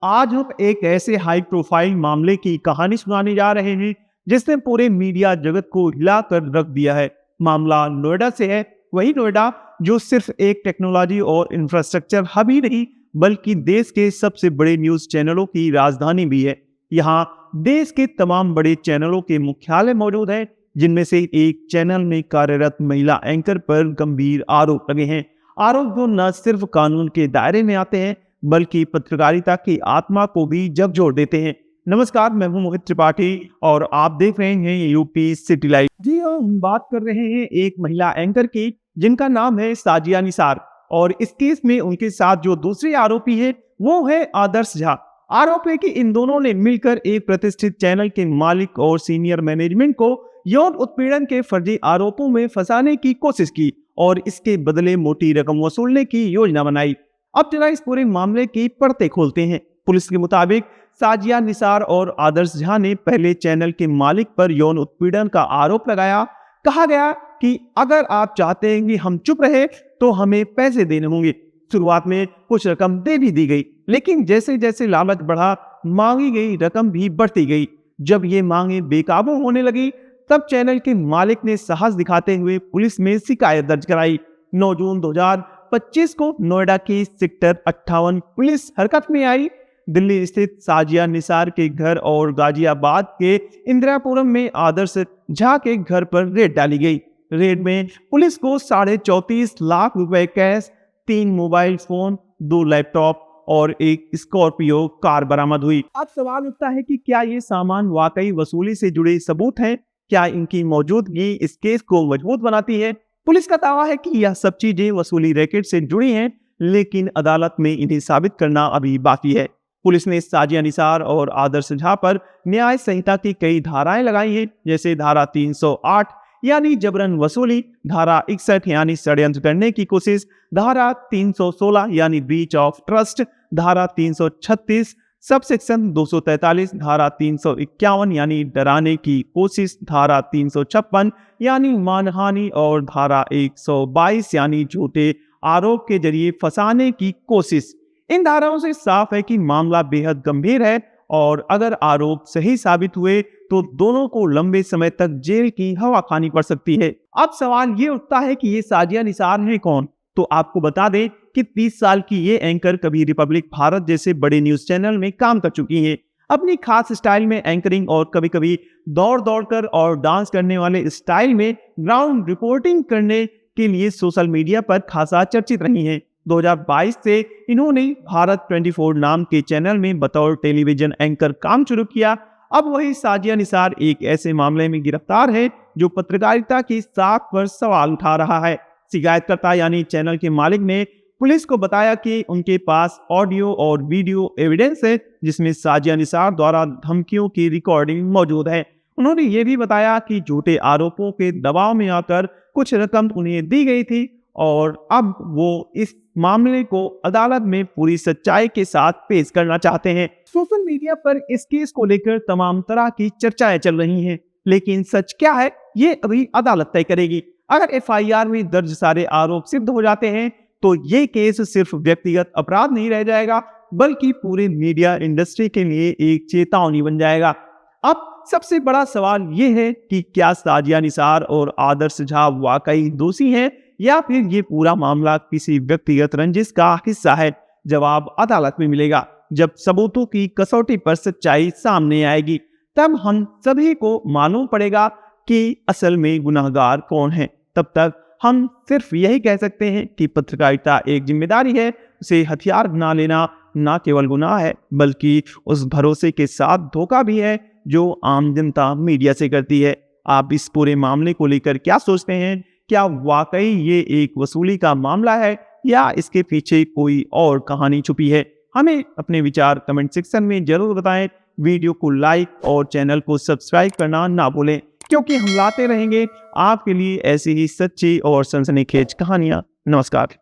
आज हम एक ऐसे हाई प्रोफाइल मामले की कहानी सुनाने जा रहे हैं जिसने पूरे मीडिया जगत को हिलाकर रख दिया है। मामला नोएडा से है। वही नोएडा जो सिर्फ एक टेक्नोलॉजी और इंफ्रास्ट्रक्चर हब ही नहीं बल्कि देश के सबसे बड़े न्यूज चैनलों की राजधानी भी है। यहाँ देश के तमाम बड़े चैनलों के मुख्यालय मौजूद हैं, जिनमें से एक चैनल में कार्यरत महिला एंकर पर गंभीर आरोप लगे हैं। आरोप जो न सिर्फ कानून के दायरे में आते हैं बल्कि पत्रकारिता की आत्मा को भी झकझोर देते हैं। नमस्कार, मैं हूं मोहित त्रिपाठी और आप देख रहे हैं यूपी सिटी लाइव। जी हाँ, हम बात कर रहे हैं एक महिला एंकर की जिनका नाम है साजिया निसार, और इस केस में उनके साथ जो दूसरे आरोपी है वो है आदर्श झा। आरोप है कि इन दोनों ने मिलकर एक प्रतिष्ठित चैनल के मालिक और सीनियर मैनेजमेंट को यौन उत्पीड़न के फर्जी आरोपों में फंसाने की कोशिश की और इसके बदले मोटी रकम वसूलने की योजना बनाई। अब जरा इस पूरे मामले की परतें खोलते हैं। पुलिस के मुताबिक साजिया निसार और आदर्श झा ने पहले चैनल के मालिक पर यौन उत्पीड़न का आरोप लगाया। कहा गया कि अगर आप चाहते हैं कि हम चुप रहे तो हमें पैसे देने होंगे। शुरुआत में कुछ रकम दे भी दी गई, लेकिन जैसे जैसे लालच बढ़ा मांगी गई रकम भी बढ़ती गई। जब ये मांगे बेकाबू होने लगी तब चैनल के मालिक ने साहस दिखाते हुए पुलिस में शिकायत दर्ज कराई। 9 जून 2025 को नोएडा की सेक्टर 58 पुलिस हरकत में आई। दिल्ली स्थित साजिया निसार के घर और गाजियाबाद के इंदिरापुरम में आदर्श झा के घर पर रेड डाली गई। रेड में पुलिस को 34.5 लाख रुपए कैश, 3 मोबाइल फोन, 2 लैपटॉप और एक स्कॉर्पियो कार बरामद हुई। अब सवाल उठता है कि क्या ये सामान वाकई वसूली से जुड़े सबूत हैं? क्या इनकी मौजूदगी इस केस को मजबूत बनाती है? पुलिस का दावा है कि यह सब चीजें वसूली रैकेट से जुड़ी हैं, लेकिन अदालत में इन्हें साबित करना अभी बाकी है। पुलिस ने साजिया निसार और आदर्श झा पर न्याय संहिता की कई धाराएं लगाई हैं, जैसे धारा 308 यानी जबरन वसूली, धारा 61 यानी षड्यंत्र करने की कोशिश, धारा 316 यानी ब्रीच ऑफ ट्रस्ट, धारा 336 सब सेक्शन 243, धारा 351 यानी डराने की कोशिश, धारा 356 यानी मानहानि और धारा 122 यानी झूठे आरोप के जरिए फंसाने की कोशिश। इन धाराओं से साफ है कि मामला बेहद गंभीर है और अगर आरोप सही साबित हुए तो दोनों को लंबे समय तक जेल की हवा खानी पड़ सकती है। अब सवाल ये उठता है कि ये साजिया निसार है कौन? तो आपको बता दें कि 30 साल की ये एंकर कभी रिपब्लिक भारत जैसे बड़े न्यूज चैनल में काम कर चुकी हैं। अपनी खास स्टाइल में एंकरिंग और कभी कभी दौड़ दौड़ कर और डांस करने वाले स्टाइल में ग्राउंड रिपोर्टिंग करने के लिए सोशल मीडिया पर खासा चर्चित रही हैं। 2022 से इन्होंने भारत 24 नाम के चैनल में बतौर टेलीविजन एंकर काम शुरू किया। अब वही साजिया निसार एक ऐसे मामले में गिरफ्तार है जो पत्रकारिता की साख पर सवाल उठा रहा है। शिकायतकर्ता यानी चैनल के मालिक ने पुलिस को बताया कि उनके पास ऑडियो और वीडियो एविडेंस है जिसमें साजिया निसार द्वारा धमकियों की रिकॉर्डिंग मौजूद है। उन्होंने ये भी बताया कि झूठे आरोपों के दबाव में आकर कुछ रकम उन्हें दी गई थी और अब वो इस मामले को अदालत में पूरी सच्चाई के साथ पेश करना चाहते हैं। सोशल मीडिया पर इस केस को लेकर तमाम तरह की चर्चाएं चल रही हैं, लेकिन सच क्या है ये अभी अदालत तय करेगी। अगर एफआईआर में दर्ज सारे आरोप सिद्ध हो जाते हैं तो ये केस सिर्फ व्यक्तिगत अपराध नहीं रह जाएगा बल्कि पूरे मीडिया इंडस्ट्री के लिए एक चेतावनी बन जाएगा। अब सबसे बड़ा सवाल ये है कि क्या साजिया निसार और आदर्श झा वाकई दोषी हैं या फिर ये पूरा मामला किसी व्यक्तिगत रंजिश का हिस्सा है? जवाब अदालत में मिलेगा। जब सबूतों की कसौटी पर सच्चाई सामने आएगी तब हम सभी को मालूम पड़ेगा कि असल में गुनहगार कौन है। तब तक हम सिर्फ यही कह सकते हैं कि पत्रकारिता एक जिम्मेदारी है। उसे हथियार बना लेना ना केवल गुनाह है बल्कि उस भरोसे के साथ धोखा भी है जो आम जनता मीडिया से करती है। आप इस पूरे मामले को लेकर क्या सोचते हैं? क्या वाकई ये एक वसूली का मामला है या इसके पीछे कोई और कहानी छुपी है? हमें अपने विचार कमेंट सेक्शन में जरूर बताएं। वीडियो को लाइक और चैनल को सब्सक्राइब करना ना भूलें, क्योंकि हम लाते रहेंगे आपके लिए ऐसी ही सच्ची और सनसनीखेज कहानियां। नमस्कार।